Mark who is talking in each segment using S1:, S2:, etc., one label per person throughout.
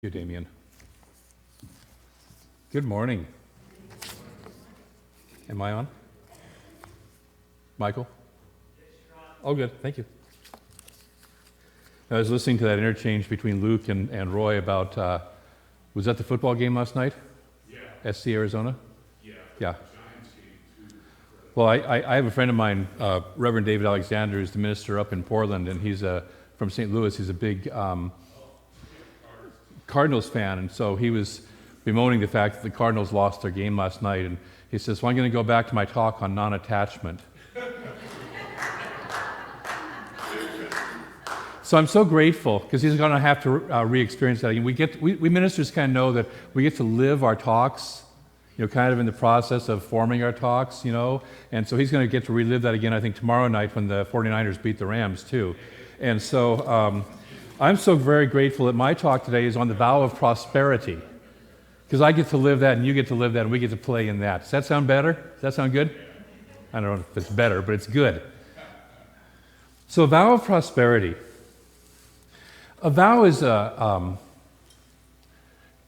S1: Thank you, Damien. Good morning. Am I on? Michael? Oh, good. Thank you. I was listening to that interchange between Luke and Roy about, was that the football game last night? Yeah. SC Arizona? Yeah. Yeah. Well, I have a friend of mine, Reverend David Alexander, who's the minister up in Portland, and he's from St. Louis. He's a big Cardinals fan, and so he was bemoaning the fact that the Cardinals lost their game last night, and he says, well, I'm going to go back to my talk on non-attachment. So I'm so grateful, because he's going to have to re-experience that. We ministers kind of know that we get to live our talks, kind of in the process of forming our talks, and so he's going to get to relive that again, I think, tomorrow night when the 49ers beat the Rams, too. And so I'm so very grateful that my talk today is on the vow of prosperity, because I get to live that and you get to live that and we get to play in that. Does that sound better? Does that sound good? I don't know if it's better, but it's good. So a vow of prosperity. A vow is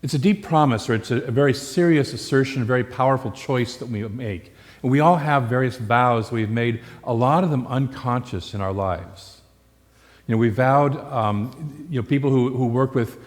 S1: it's a deep promise, or it's a very serious assertion, a very powerful choice that we make. And we all have various vows we've made, a lot of them unconscious in our lives. We vowed, people who work with,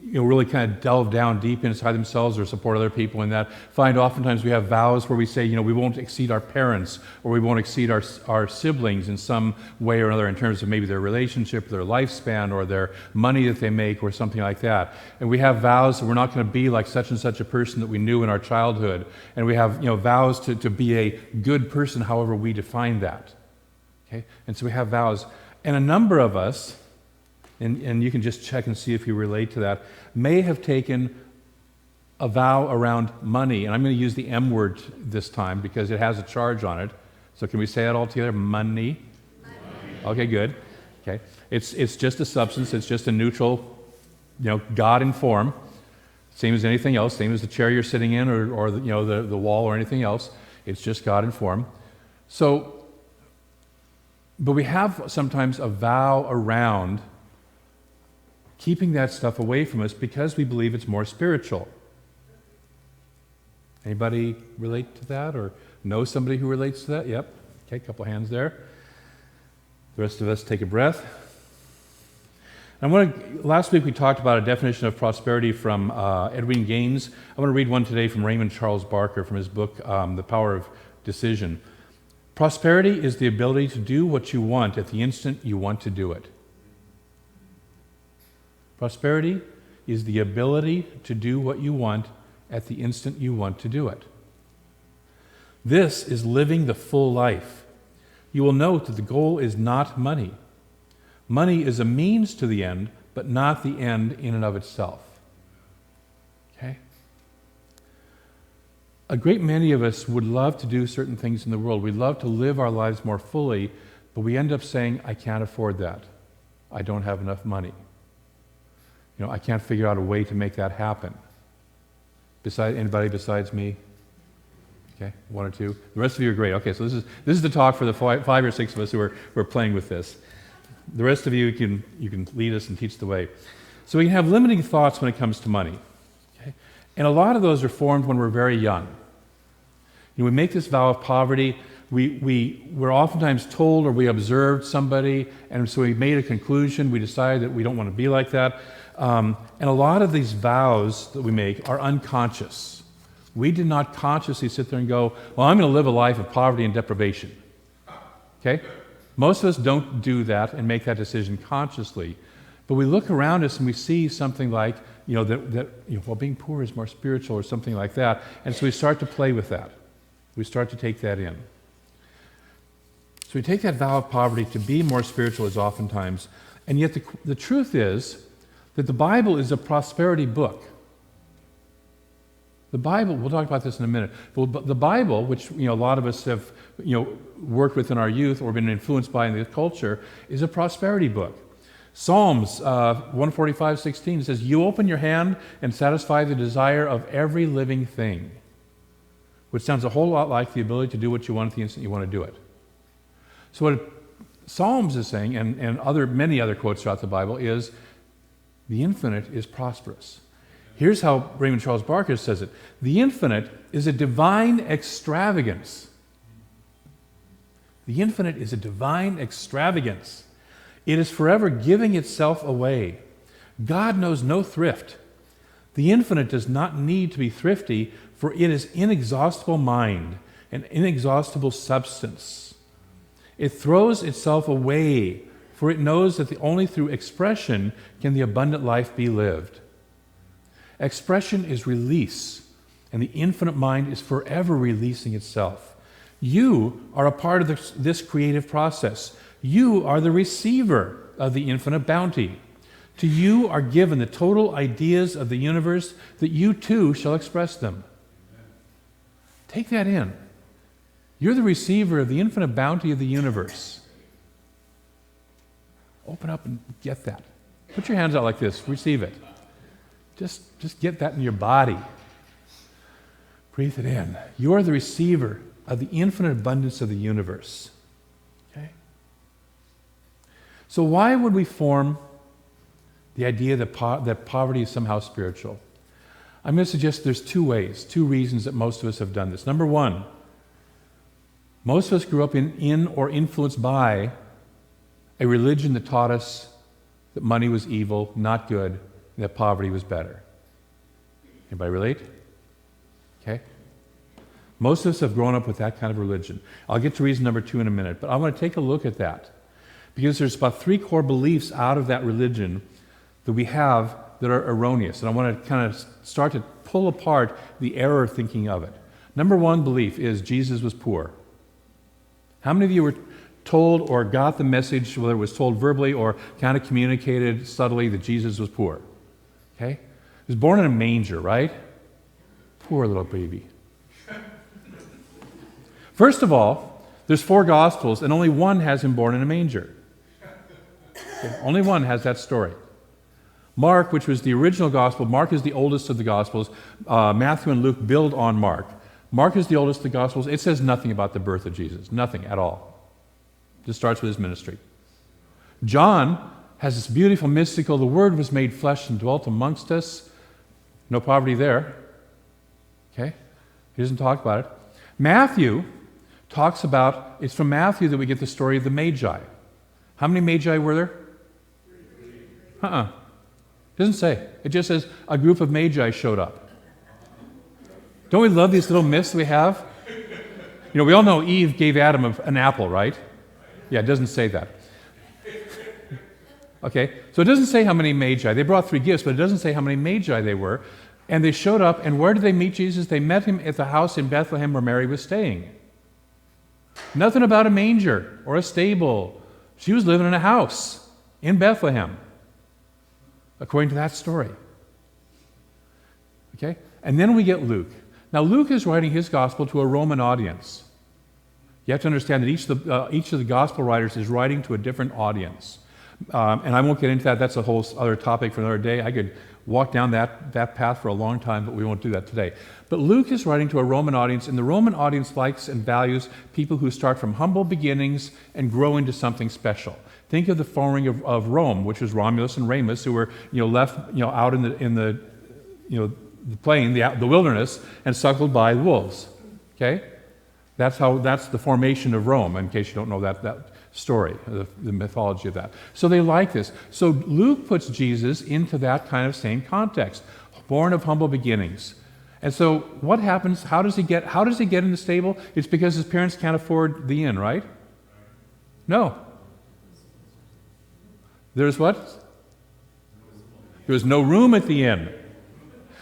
S1: really kind of delve down deep inside themselves or support other people in that, find oftentimes we have vows where we say, we won't exceed our parents, or we won't exceed our siblings in some way or another in terms of maybe their relationship, their lifespan, or their money that they make, or something like that. And we have vows that we're not going to be like such and such a person that we knew in our childhood. And we have, vows to be a good person, however we define that. Okay? And so we have vows. And a number of us, and you can just check and see if you relate to that, may have taken a vow around money. And I'm going to use the M word this time because it has a charge on it. So can we say it all together? Money? Okay, good. Okay. It's just a substance. It's just a neutral, God in form. Same as anything else. Same as the chair you're sitting in or the wall or anything else. It's just God in form. But we have sometimes a vow around keeping that stuff away from us because we believe it's more spiritual. Anybody relate to that or know somebody who relates to that? Yep. Okay, a couple hands there. The rest of us take a breath. Last week we talked about a definition of prosperity from Edwin Gaines. I want to read one today from Raymond Charles Barker from his book, The Power of Decision. Prosperity is the ability to do what you want at the instant you want to do it. Prosperity is the ability to do what you want at the instant you want to do it. This is living the full life. You will note that the goal is not money. Money is a means to the end, but not the end in and of itself. Okay? A great many of us would love to do certain things in the world. We'd love to live our lives more fully, but we end up saying, I can't afford that. I don't have enough money. I can't figure out a way to make that happen. Anybody besides me? Okay, one or two. The rest of you are great. Okay, so this is the talk for the five or six of us who are playing with this. The rest of you can lead us and teach the way. So we have limiting thoughts when it comes to money. Okay? And a lot of those are formed when we're very young. We make this vow of poverty. We're oftentimes told or we observed somebody, and so we made a conclusion. We decided that we don't want to be like that. And a lot of these vows that we make are unconscious. We did not consciously sit there and go, well, I'm going to live a life of poverty and deprivation. Okay? Most of us don't do that and make that decision consciously. But we look around us and we see something like, being poor is more spiritual or something like that. And so we start to play with that. We start to take that in. So we take that vow of poverty to be more spiritual as oftentimes. And yet the truth is that the Bible is a prosperity book. The Bible, we'll talk about this in a minute, but the Bible, which a lot of us have worked with in our youth or been influenced by in the culture, is a prosperity book. Psalms 145:16 says, you open your hand and satisfy the desire of every living thing, which sounds a whole lot like the ability to do what you want at the instant you want to do it. So what Psalms is saying, and many other quotes throughout the Bible, is The infinite is prosperous. Here's how Raymond Charles Barker says it. The infinite is a divine extravagance. The infinite is a divine extravagance. It is forever giving itself away. God knows no thrift. The infinite does not need to be thrifty, for it is inexhaustible mind and inexhaustible substance. It throws itself away, for it knows that only through expression can the abundant life be lived. Expression is release, and the infinite mind is forever releasing itself. You are a part of this creative process. You are the receiver of the infinite bounty. To you are given the total ideas of the universe, that you too shall express them. Take that in. You're the receiver of the infinite bounty of the universe. Open up and get that. Put your hands out like this. Receive it. Just get that in your body. Breathe it in. You are the receiver of the infinite abundance of the universe. Okay? So why would we form the idea that poverty is somehow spiritual? I'm going to suggest there's two reasons that most of us have done this. Number one, most of us grew up in or influenced by a religion that taught us that money was evil, not good, and that poverty was better. Anybody relate? Okay? Most of us have grown up with that kind of religion. I'll get to reason number two in a minute, but I want to take a look at that, because there's about three core beliefs out of that religion that we have that are erroneous, and I want to kind of start to pull apart the error thinking of it. Number one belief is Jesus was poor. How many of you were told or got the message, whether it was told verbally or kind of communicated subtly, that Jesus was poor? Okay? He was born in a manger, right? Poor little baby. First of all, there's 4 Gospels, and only one has him born in a manger. Okay? Only one has that story. Mark, which was the original Gospel, Mark is the oldest of the Gospels. Matthew and Luke build on Mark. Mark is the oldest of the Gospels. It says nothing about the birth of Jesus. Nothing at all. Just starts with his ministry. John has this beautiful mystical, the Word was made flesh and dwelt amongst us. No poverty there. Okay? He doesn't talk about it. Matthew talks about, it's from Matthew that we get the story of the Magi. How many Magi were there? It doesn't say. It just says a group of Magi showed up. Don't we love these little myths we have? You know, we all know Eve gave Adam an apple, right? Yeah, it doesn't say that. Okay, so it doesn't say how many Magi. They brought 3 gifts, but it doesn't say how many Magi they were. And they showed up, and where did they meet Jesus? They met him at the house in Bethlehem where Mary was staying. Nothing about a manger or a stable. She was living in a house in Bethlehem, according to that story. Okay? And then we get Luke. Now, Luke is writing his gospel to a Roman audience. You have to understand that each of the gospel writers is writing to a different audience. And I won't get into that. That's a whole other topic for another day. I could walk down that path for a long time, but we won't do that today. But Luke is writing to a Roman audience, and the Roman audience likes and values people who start from humble beginnings and grow into something special. Think of the forming of Rome, which was Romulus and Remus, who were left out in the plain, the wilderness, and suckled by wolves. Okay, that's the formation of Rome. In case you don't know that story, the mythology of that. So they like this. So Luke puts Jesus into that kind of same context, born of humble beginnings. And so what happens? How does he get in the stable? It's because his parents can't afford the inn, right? No. There's what? There was no room at the inn.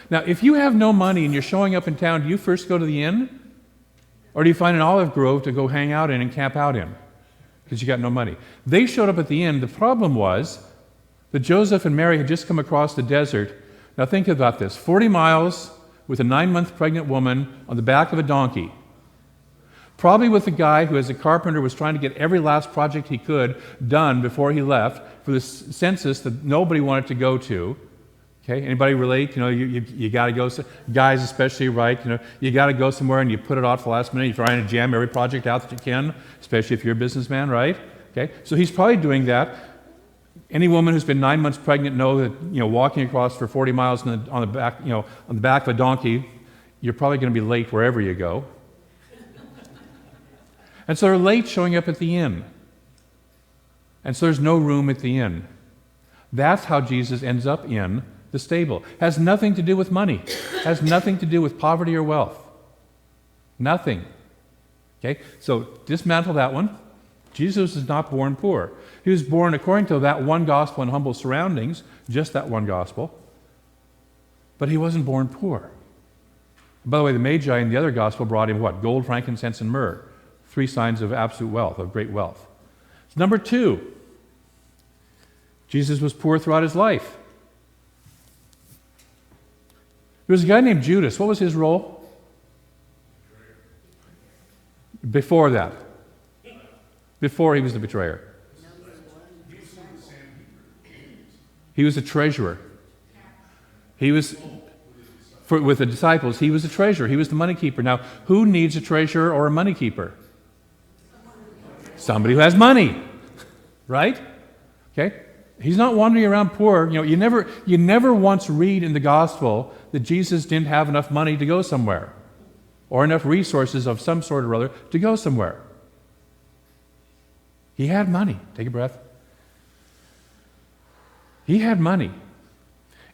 S1: Now, if you have no money and you're showing up in town, do you first go to the inn? Or do you find an olive grove to go hang out in and camp out in? Because you got no money. They showed up at the inn. The problem was that Joseph and Mary had just come across the desert. Now think about this. 40 miles with a 9-month pregnant woman on the back of a donkey. Probably with a guy who, as a carpenter, was trying to get every last project he could done before he left for the census that nobody wanted to go to. Okay, anybody relate? You got to go, guys especially, right? You got to go somewhere and you put it off the last minute. You're trying to jam every project out that you can, especially if you're a businessman, right? Okay, so he's probably doing that. Any woman who's been 9 months pregnant know that, walking across for 40 miles on the back, on the back of a donkey, you're probably going to be late wherever you go. And so they're late showing up at the inn. And so there's no room at the inn. That's how Jesus ends up in the stable. Has nothing to do with money. Has nothing to do with poverty or wealth. Nothing. Okay? So dismantle that one. Jesus is not born poor. He was born according to that one gospel in humble surroundings, just that one gospel. But he wasn't born poor. By the way, the Magi in the other gospel brought him what? Gold, frankincense, and myrrh. 3 signs of absolute wealth, of great wealth. So number 2, Jesus was poor throughout his life. There was a guy named Judas. What was his role? Before that. Before he was the betrayer. He was a treasurer. He was, with the disciples, he was a treasurer. He was the money keeper. Now, who needs a treasurer or a money keeper? Somebody who has money, right? Okay? He's not wandering around poor. You never once read in the gospel that Jesus didn't have enough money to go somewhere or enough resources of some sort or other to go somewhere. He had money. Take a breath. He had money.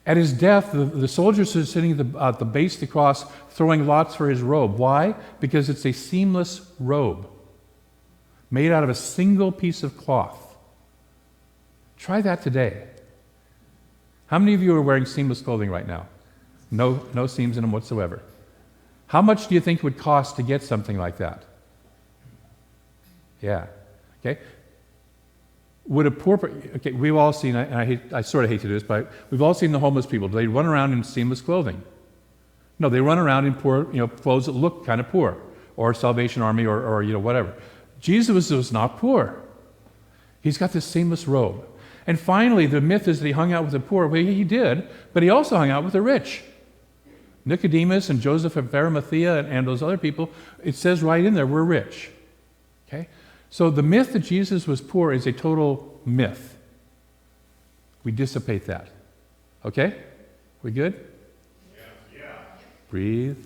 S1: At his death, the soldiers are sitting at the base of the cross throwing lots for his robe. Why? Because it's a seamless robe made out of a single piece of cloth. Try that today. How many of you are wearing seamless clothing right now? No seams in them whatsoever. How much do you think it would cost to get something like that? Yeah. Okay. Would a poor, okay, we've all seen, and I sort of hate to do this, but we've all seen the homeless people. Do they run around in seamless clothing? No, they run around in poor, clothes that look kind of poor, or Salvation Army, or whatever. Jesus was not poor. He's got this seamless robe. And finally, the myth is that he hung out with the poor. Well, he did, but he also hung out with the rich. Nicodemus and Joseph of Arimathea and those other people, it says right in there, were rich. Okay? So the myth that Jesus was poor is a total myth. We dissipate that. Okay? We good? Yeah. Breathe.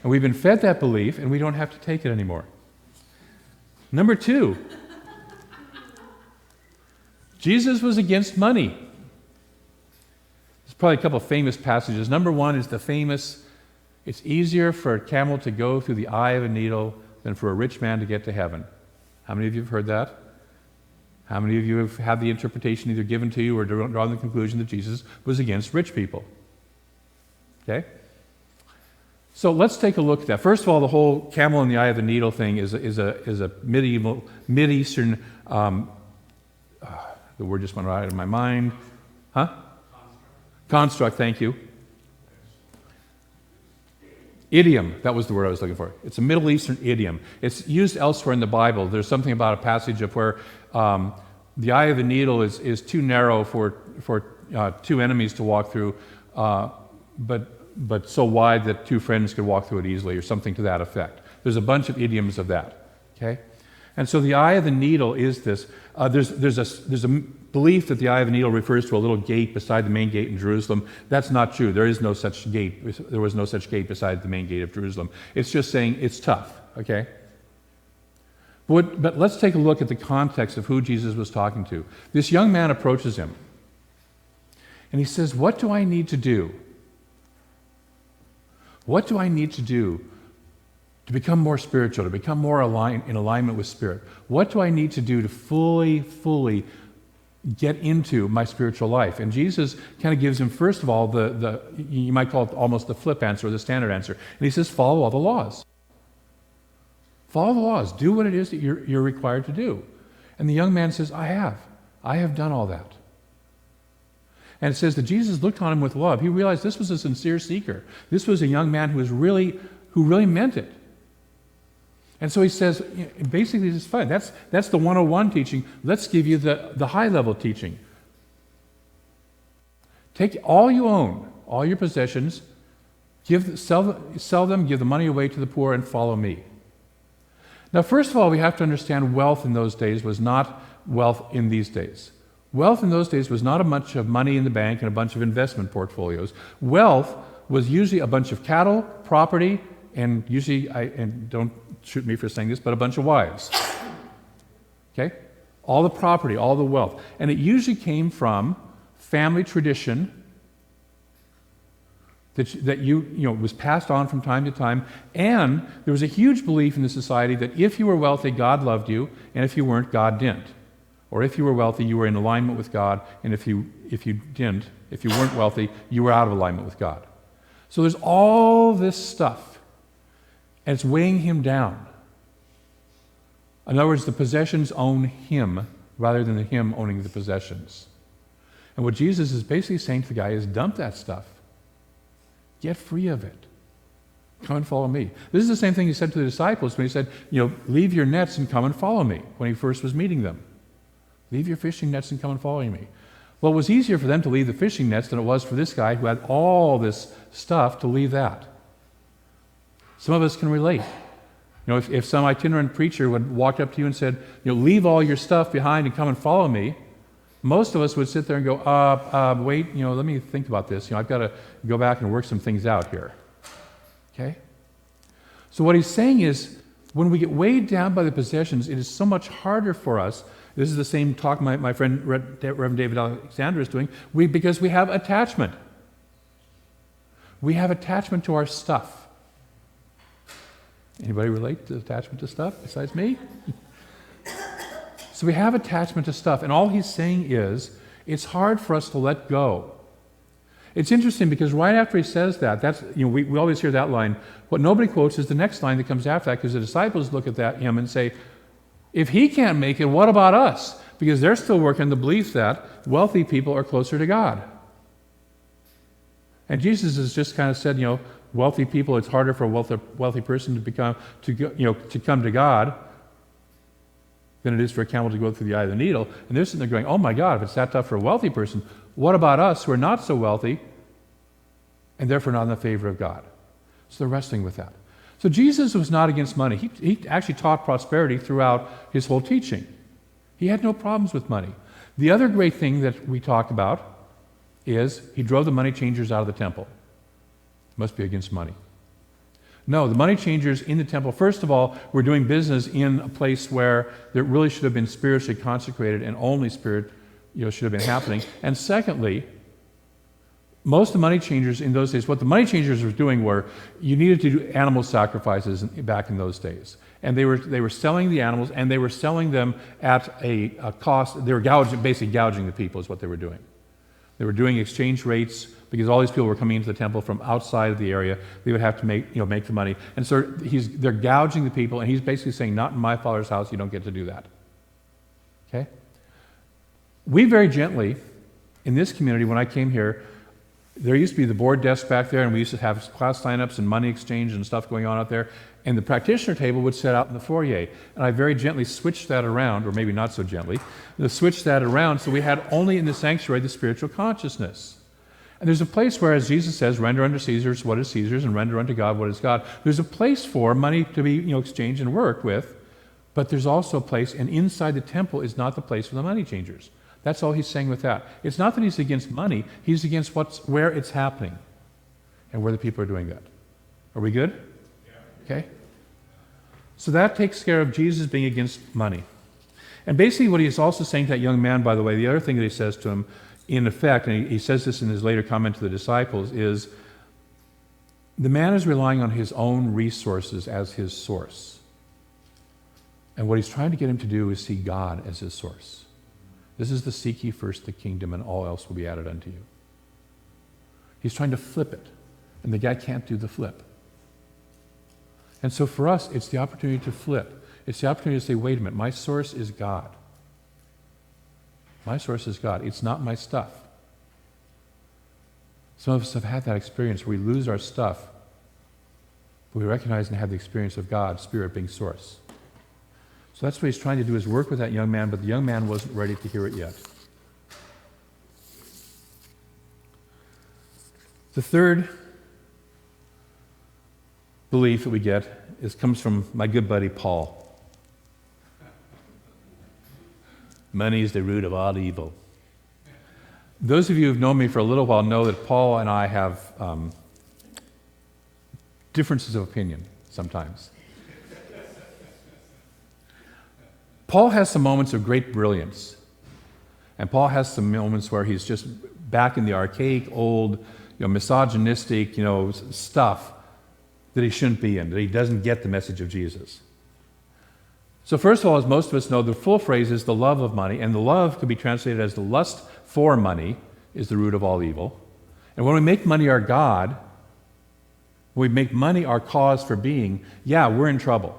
S1: And we've been fed that belief, and we don't have to take it anymore. Number 2, Jesus was against money. There's probably a couple of famous passages. Number 1 is the famous, it's easier for a camel to go through the eye of a needle than for a rich man to get to heaven. How many of you have heard that? How many of you have had the interpretation either given to you or drawn the conclusion that Jesus was against rich people? Okay? So let's take a look at that. First of all, the whole camel in the eye of the needle thing is a medieval, Mid-Eastern, the word just went right out of my mind. Huh? Construct, thank you. Idiom, that was the word I was looking for. It's a Middle Eastern idiom. It's used elsewhere in the Bible. There's something about a passage of where the eye of the needle is too narrow for 2 enemies to walk through, but so wide that 2 friends could walk through it easily, or something to that effect. There's a bunch of idioms of that. Okay, and so the eye of the needle is this. There's a belief that the eye of the needle refers to a little gate beside the main gate in Jerusalem. That's not true. There is no such gate. There was no such gate beside the main gate of Jerusalem. It's just saying it's tough. Okay. But let's take a look at the context of who Jesus was talking to. This young man approaches him, and he says, "What do I need to do? What do I need to do to become more spiritual, to become more in alignment with Spirit? What do I need to do to fully get into my spiritual life?" And Jesus kind of gives him, first of all, you might call it almost the flip answer or the standard answer. And he says, follow all the laws. Follow the laws. Do what it is that you're required to do. And the young man says, I have done all that. And it says that Jesus looked on him with love. He realized this was a sincere seeker. This was a young man who really meant it. And so he says, basically, this is fine. That's the 101 teaching. Let's give you the high-level teaching. Take all you own, all your possessions, sell them, give the money away to the poor, and follow me. Now, first of all, we have to understand wealth in those days was not wealth in these days. Wealth in those days was not a bunch of money in the bank and a bunch of investment portfolios. Wealth was usually a bunch of cattle, property, and usually, and don't shoot me for saying this, but a bunch of wives. Okay? All the property, all the wealth. And it usually came from family tradition that was passed on from time to time. And there was a huge belief in the society that if you were wealthy, God loved you, and if you weren't, God didn't. Or if you were wealthy, you were in alignment with God, and if you weren't wealthy, you were out of alignment with God. So there's all this stuff, and it's weighing him down. In other words, the possessions own him rather than him owning the possessions. And what Jesus is basically saying to the guy is, dump that stuff. Get free of it. Come and follow me. This is the same thing he said to the disciples when he said, leave your nets and come and follow me, when he first was meeting them. Leave your fishing nets and come and follow me. Well, it was easier for them to leave the fishing nets than it was for this guy who had all this stuff to leave that. Some of us can relate. If some itinerant preacher would walk up to you and said, leave all your stuff behind and come and follow me, most of us would sit there and go, wait, let me think about this. I've got to go back and work some things out here. Okay? So what he's saying is, when we get weighed down by the possessions, it is so much harder for us. This is the same talk my friend Reverend David Alexander is doing, because we have attachment. We have attachment to our stuff. Anybody relate to attachment to stuff besides me? So we have attachment to stuff, and all he's saying is, it's hard for us to let go. It's interesting because right after he says that's we always hear that line. What nobody quotes is the next line that comes after that, because the disciples look at him and say, if he can't make it, what about us? Because they're still working the belief that wealthy people are closer to God. And Jesus has just kind of said, wealthy people, it's harder for a wealthy person to come to God than it is for a camel to go through the eye of the needle. And they're sitting there going, oh my God, if it's that tough for a wealthy person, what about us who are not so wealthy and therefore not in the favor of God? So they're wrestling with that. So Jesus was not against money. He actually taught prosperity throughout his whole teaching. He had no problems with money. The other great thing that we talk about is he drove the money changers out of the temple. Must be against money. No, the money changers in the temple, first of all, were doing business in a place where there really should have been spiritually consecrated and only spirit should have been happening. And secondly, most of the money changers in those days, what the money changers were doing were, you needed to do animal sacrifices back in those days. And they were selling the animals, and they were selling them at a cost. They were basically gouging the people is what they were doing. They were doing exchange rates because all these people were coming into the temple from outside of the area. They would have to make the money. And so they're gouging the people, and he's basically saying, not in my Father's house, you don't get to do that. Okay? We very gently, in this community, when I came here, there used to be the board desk back there, and we used to have class sign-ups and money exchange and stuff going on out there, and the practitioner table would sit out in the foyer. And I very gently switched that around, or maybe not so gently, switched that around so we had only in the sanctuary the spiritual consciousness. And there's a place where, as Jesus says, render unto Caesar's what is Caesar's, and render unto God what is God. There's a place for money to be exchanged and worked with, but there's also a place, and inside the temple is not the place for the money changers. That's all he's saying with that. It's not that he's against money, he's against where it's happening and where the people are doing that. Are we good? Yeah. Okay? So that takes care of Jesus being against money. And basically what he's also saying to that young man, by the way, the other thing that he says to him, in effect, and he says this in his later comment to the disciples, is the man is relying on his own resources as his source. And what he's trying to get him to do is see God as his source. This is the seek ye first the kingdom, and all else will be added unto you. He's trying to flip it, and the guy can't do the flip. And so for us, it's the opportunity to flip. It's the opportunity to say, wait a minute, my source is God. My source is God. It's not my stuff. Some of us have had that experience where we lose our stuff, but we recognize and have the experience of God, Spirit being source. So that's what he's trying to do, is work with that young man, but the young man wasn't ready to hear it yet. The third belief that we get comes from my good buddy Paul. Money is the root of all evil. Those of you who've known me for a little while know that Paul and I have differences of opinion sometimes. Paul has some moments of great brilliance, and Paul has some moments where he's just back in the archaic, old, misogynistic, stuff that he shouldn't be in, that he doesn't get the message of Jesus. So first of all, as most of us know, the full phrase is the love of money, and the love could be translated as the lust for money is the root of all evil. And when we make money our God, when we make money our cause for being, we're in trouble.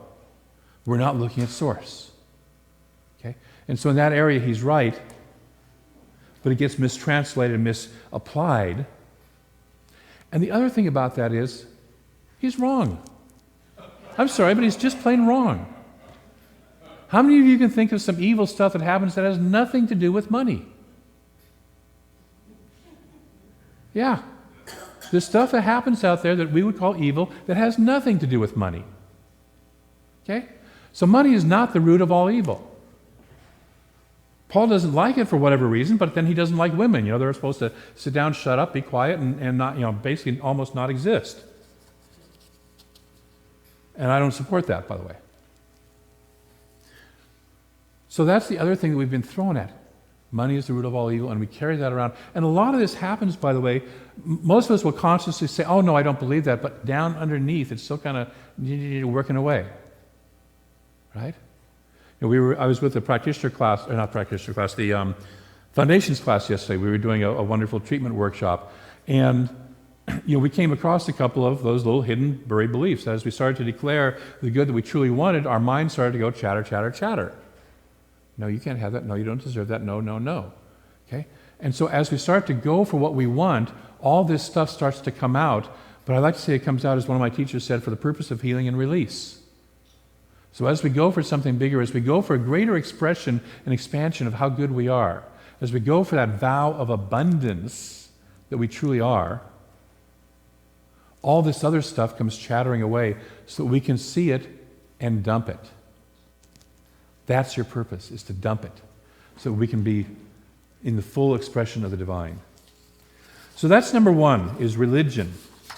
S1: We're not looking at source. Okay? And so in that area, he's right, but it gets mistranslated, misapplied. And the other thing about that is, he's wrong. I'm sorry, but he's just plain wrong. How many of you can think of some evil stuff that happens that has nothing to do with money? Yeah. There's stuff that happens out there that we would call evil that has nothing to do with money. Okay? So money is not the root of all evil. Paul doesn't like it for whatever reason, but then he doesn't like women. They're supposed to sit down, shut up, be quiet, and not, basically almost not exist. And I don't support that, by the way. So that's the other thing that we've been thrown at. Money is the root of all evil, and we carry that around. And a lot of this happens, by the way, most of us will consciously say, oh, no, I don't believe that, but down underneath, it's still kind of working away. Right? I was with the practitioner class, or not practitioner class, the foundations class yesterday. We were doing a wonderful treatment workshop, and we came across a couple of those little hidden, buried beliefs. As we started to declare the good that we truly wanted, our minds started to go chatter, chatter, chatter. No, you can't have that. No, you don't deserve that. No, no, no. Okay? And so as we start to go for what we want, all this stuff starts to come out. But I like to say it comes out, as one of my teachers said, for the purpose of healing and release. So as we go for something bigger, as we go for a greater expression and expansion of how good we are, as we go for that vow of abundance that we truly are, all this other stuff comes chattering away so that we can see it and dump it. That's your purpose, is to dump it, so we can be in the full expression of the divine. So that's number one, is religion.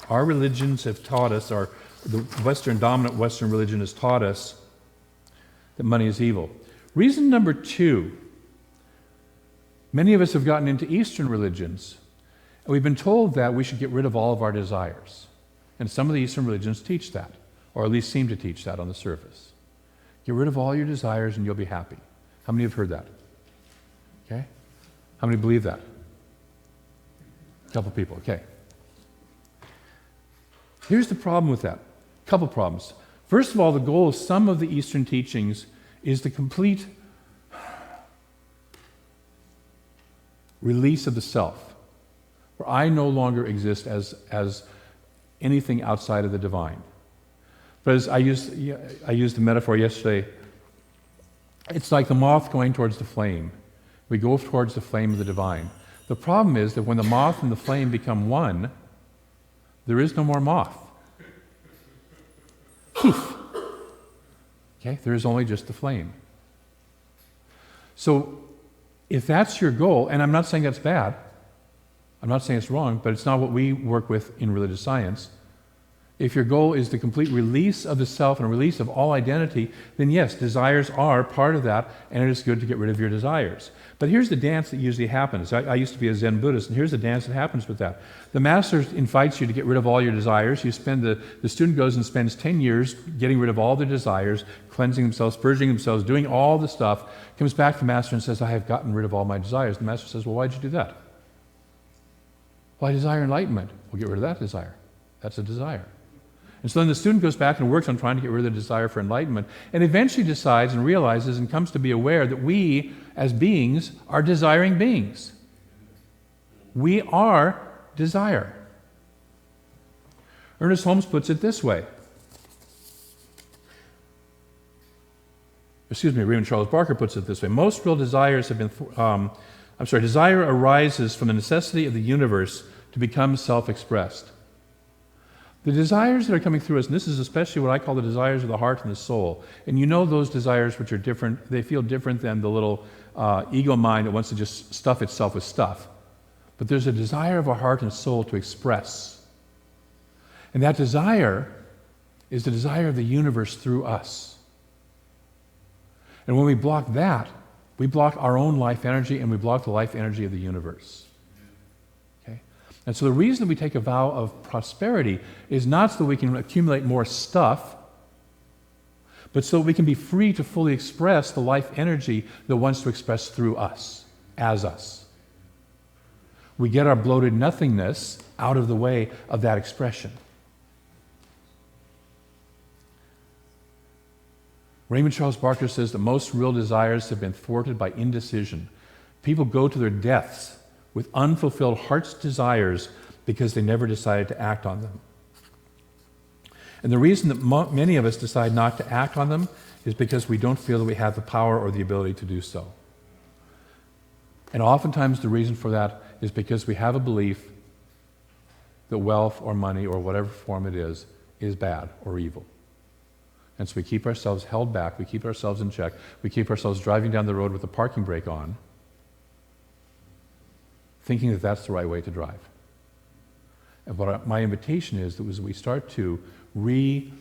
S1: Our religions have taught us, or the dominant Western religion has taught us that money is evil. Reason number two, many of us have gotten into Eastern religions, and we've been told that we should get rid of all of our desires. And some of the Eastern religions teach that, or at least seem to teach that on the surface. Get rid of all your desires and you'll be happy. How many have heard that? Okay? How many believe that? A couple people, okay. Here's the problem with that. A couple problems. First of all, the goal of some of the Eastern teachings is the complete release of the self, where I no longer exist as anything outside of the divine. But as I used the metaphor yesterday, it's like the moth going towards the flame. We go towards the flame of the divine. The problem is that when the moth and the flame become one, there is no more moth. Poof. Okay, there is only just the flame. So if that's your goal, and I'm not saying that's bad, I'm not saying it's wrong, but it's not what we work with in religious science. If your goal is the complete release of the self and release of all identity, then yes, desires are part of that, and it is good to get rid of your desires. But here's the dance that usually happens. I used to be a Zen Buddhist, and here's the dance that happens with that. The master invites you to get rid of all your desires. The student goes and spends 10 years getting rid of all their desires, cleansing themselves, purging themselves, doing all the stuff, comes back to the master and says, I have gotten rid of all my desires. The master says, well, why'd you do that? Well, I desire enlightenment. Well, get rid of that desire. That's a desire. And so then the student goes back and works on trying to get rid of the desire for enlightenment, and eventually decides and realizes and comes to be aware that we, as beings, are desiring beings. We are desire. Ernest Holmes puts it this way. Raymond Charles Barker puts it this way. Most real desires have been, desire arises from the necessity of the universe to become self-expressed. The desires that are coming through us, and this is especially what I call the desires of the heart and the soul, and you know those desires which are different, they feel different than the little ego mind that wants to just stuff itself with stuff. But there's a desire of our heart and soul to express. And that desire is the desire of the universe through us. And when we block that, we block our own life energy and we block the life energy of the universe. Okay? And so the reason we take a vow of prosperity is not so that we can accumulate more stuff, but so that we can be free to fully express the life energy that wants to express through us, as us. We get our bloated nothingness out of the way of that expression. Raymond Charles Barker says that most real desires have been thwarted by indecision. People go to their deaths with unfulfilled heart's desires because they never decided to act on them. And the reason that many of us decide not to act on them is because we don't feel that we have the power or the ability to do so. And oftentimes the reason for that is because we have a belief that wealth or money or whatever form it is bad or evil. And so we keep ourselves held back, we keep ourselves in check, we keep ourselves driving down the road with the parking brake on, thinking that that's the right way to drive. And what my invitation is that we start to rethink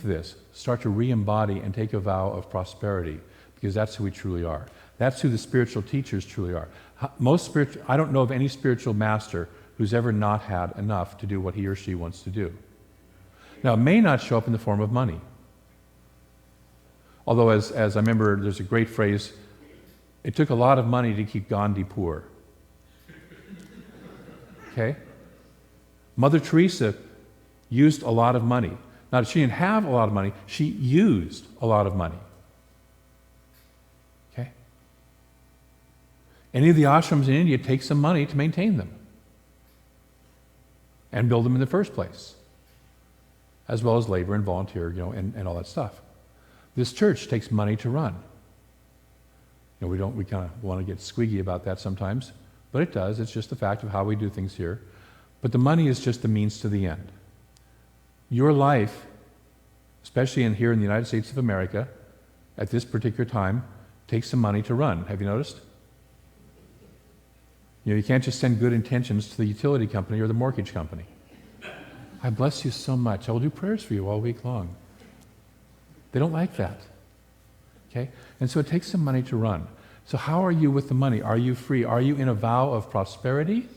S1: this, start to re-embody and take a vow of prosperity, because that's who we truly are. That's who the spiritual teachers truly are. I don't know of any spiritual master who's ever not had enough to do what he or she wants to do. Now, it may not show up in the form of money. Although, as I remember, there's a great phrase, it took a lot of money to keep Gandhi poor. Okay? Mother Teresa used a lot of money. Now, she didn't have a lot of money, she used a lot of money. Okay? Any of the ashrams in India take some money to maintain them and build them in the first place, as well as labor and volunteer, and all that stuff. This church takes money to run. We kind of want to get squeaky about that sometimes, but it does. It's just the fact of how we do things here. But the money is just the means to the end. Your life, especially here in the United States of America, at this particular time, takes some money to run. Have you noticed? You can't just send good intentions to the utility company or the mortgage company. I bless you so much. I will do prayers for you all week long. They don't like that. Okay? And so it takes some money to run. So how are you with the money? Are you free? Are you in a vow of prosperity?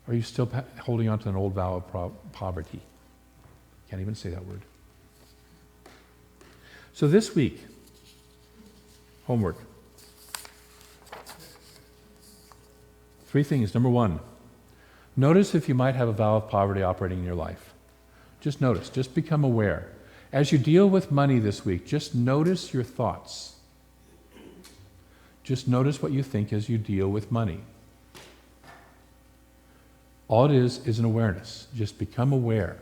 S1: Or are you still holding on to an old vow of poverty? Can't even say that word. So this week, homework. 3 things. Number 1, notice if you might have a vow of poverty operating in your life. Just notice. Just become aware. As you deal with money this week, just notice your thoughts. Just notice what you think as you deal with money. All it is an awareness. Just become aware.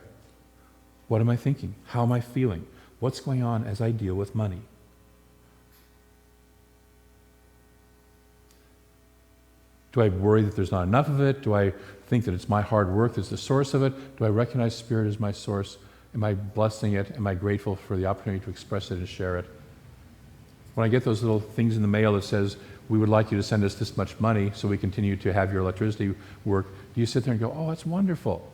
S1: What am I thinking? How am I feeling? What's going on as I deal with money? Do I worry that there's not enough of it? Do I think that it's my hard work that's the source of it? Do I recognize Spirit as my source? Am I blessing it? Am I grateful for the opportunity to express it and share it? When I get those little things in the mail that says, we would like you to send us this much money so we continue to have your electricity work, do you sit there and go, oh, that's wonderful.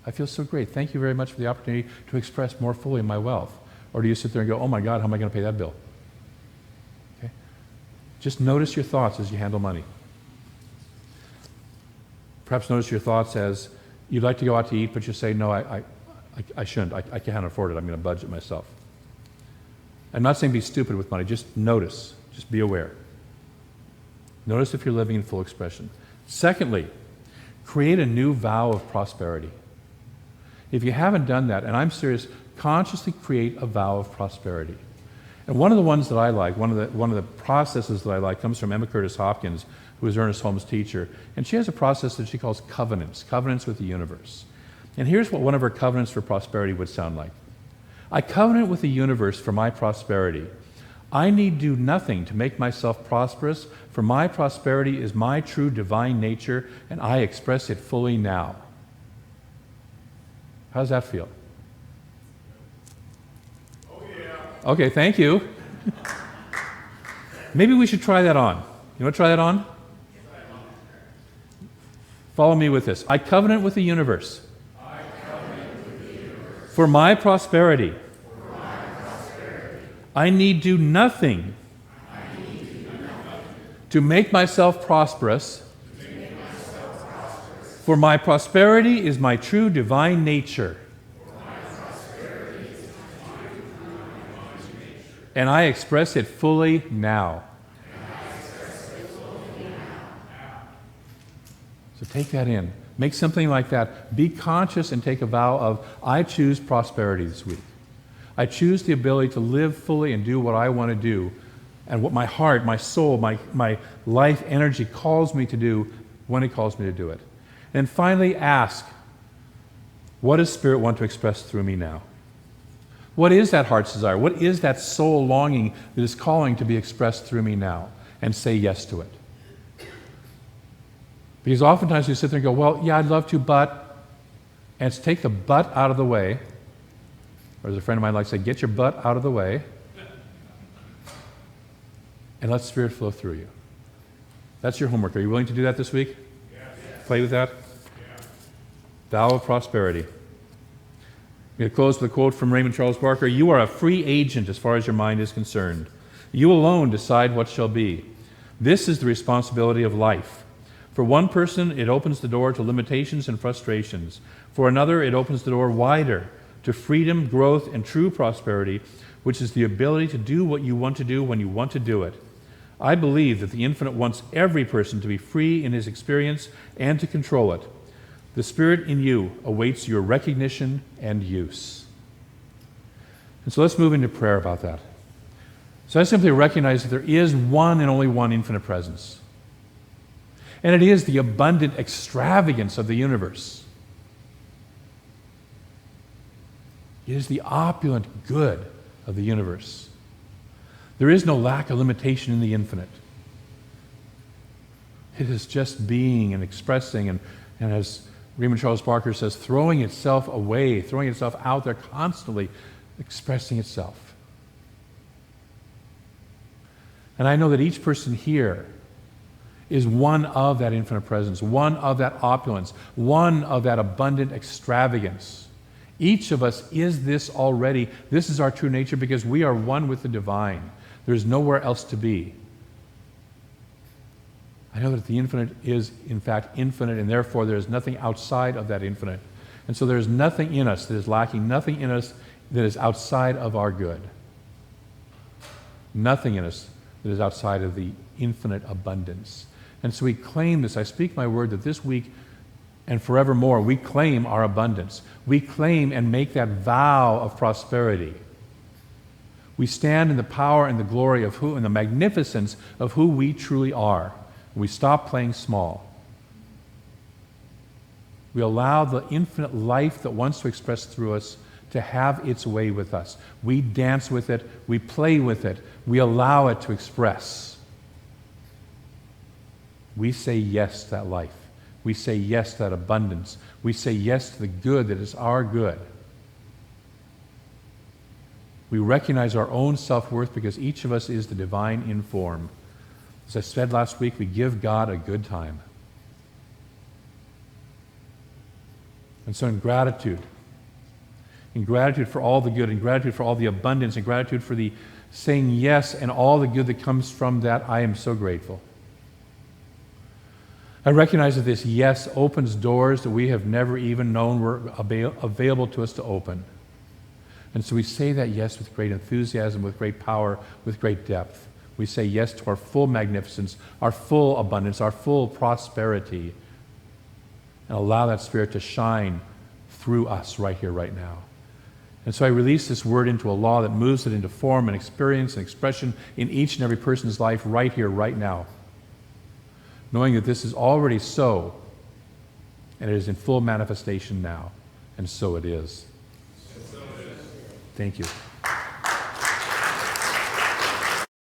S1: I feel so great. Thank you very much for the opportunity to express more fully my wealth. Or do you sit there and go, oh my God, how am I going to pay that bill? Okay? Just notice your thoughts as you handle money. Perhaps notice your thoughts as you'd like to go out to eat, but you say, no, I shouldn't. I can't afford it. I'm going to budget myself. I'm not saying be stupid with money. Just notice. Just be aware. Notice if you're living in full expression. Secondly, create a new vow of prosperity. If you haven't done that, and I'm serious, consciously create a vow of prosperity. And one of the ones that I like, one of the processes that I like comes from Emma Curtis Hopkins, who is Ernest Holmes' teacher. And she has a process that she calls covenants with the universe. And here's what one of her covenants for prosperity would sound like. I covenant with the universe for my prosperity. I need do nothing to make myself prosperous, for my prosperity is my true divine nature, and I express it fully now. How does that feel? Oh, yeah. Okay, thank you. Maybe we should try that on. You want to try that on? Follow me with this. I covenant with the universe. For my prosperity. I need do nothing to make myself prosperous. For my prosperity is my true divine nature. And I express it fully now. So take that in. Make something like that. Be conscious and take a vow of, I choose prosperity this week. I choose the ability to live fully and do what I want to do and what my heart, my soul, my life energy calls me to do when it calls me to do it. And finally ask, what does Spirit want to express through me now? What is that heart's desire? What is that soul longing that is calling to be expressed through me now? And say yes to it. Because oftentimes we sit there and go, well, yeah, I'd love to, but, and it's take the but out of the way. Or as a friend of mine likes to say, get your butt out of the way and let Spirit flow through you. That's your homework. Are you willing to do that this week? Yes. Play with that? Yeah. Vow of Prosperity. I'm going to close with a quote from Raymond Charles Barker. You are a free agent as far as your mind is concerned. You alone decide what shall be. This is the responsibility of life. For one person, it opens the door to limitations and frustrations. For another, it opens the door wider to freedom, growth, and true prosperity, which is the ability to do what you want to do when you want to do it. I believe that the Infinite wants every person to be free in his experience and to control it. The Spirit in you awaits your recognition and use. And so let's move into prayer about that. So I simply recognize that there is one and only one infinite presence. And it is the abundant extravagance of the universe. It is the opulent good of the universe. There is no lack of limitation in the infinite. It is just being and expressing and as Raymond Charles Barker says, throwing itself away, throwing itself out there, constantly expressing itself. And I know that each person here is one of that infinite presence, one of that opulence, one of that abundant extravagance. Each of us is this already. This is our true nature because we are one with the divine. There's nowhere else to be. I know that the infinite is, in fact, infinite, and therefore there is nothing outside of that infinite. And so there is nothing in us that is lacking, nothing in us that is outside of our good. Nothing in us that is outside of the infinite abundance. And so we claim this. I speak my word that this week and forevermore we claim our abundance. We claim and make that vow of prosperity. We stand in the power and the glory of who and the magnificence of who we truly are. We stop playing small. We allow the infinite life that wants to express through us to have its way with us. We dance with it. We play with it. We allow it to express. We say yes to that life. We say yes to that abundance. We say yes to the good that is our good. We recognize our own self-worth because each of us is the divine in form. As I said last week, we give God a good time. And so in gratitude for all the good, in gratitude for all the abundance, in gratitude for the saying yes and all the good that comes from that, I am so grateful. I recognize that this yes opens doors that we have never even known were available to us to open. And so we say that yes with great enthusiasm, with great power, with great depth. We say yes to our full magnificence, our full abundance, our full prosperity, and allow that Spirit to shine through us right here, right now. And so I release this word into a law that moves it into form and experience and expression in each and every person's life right here, right now, knowing that this is already so, and it is in full manifestation now, and so it is. Thank you.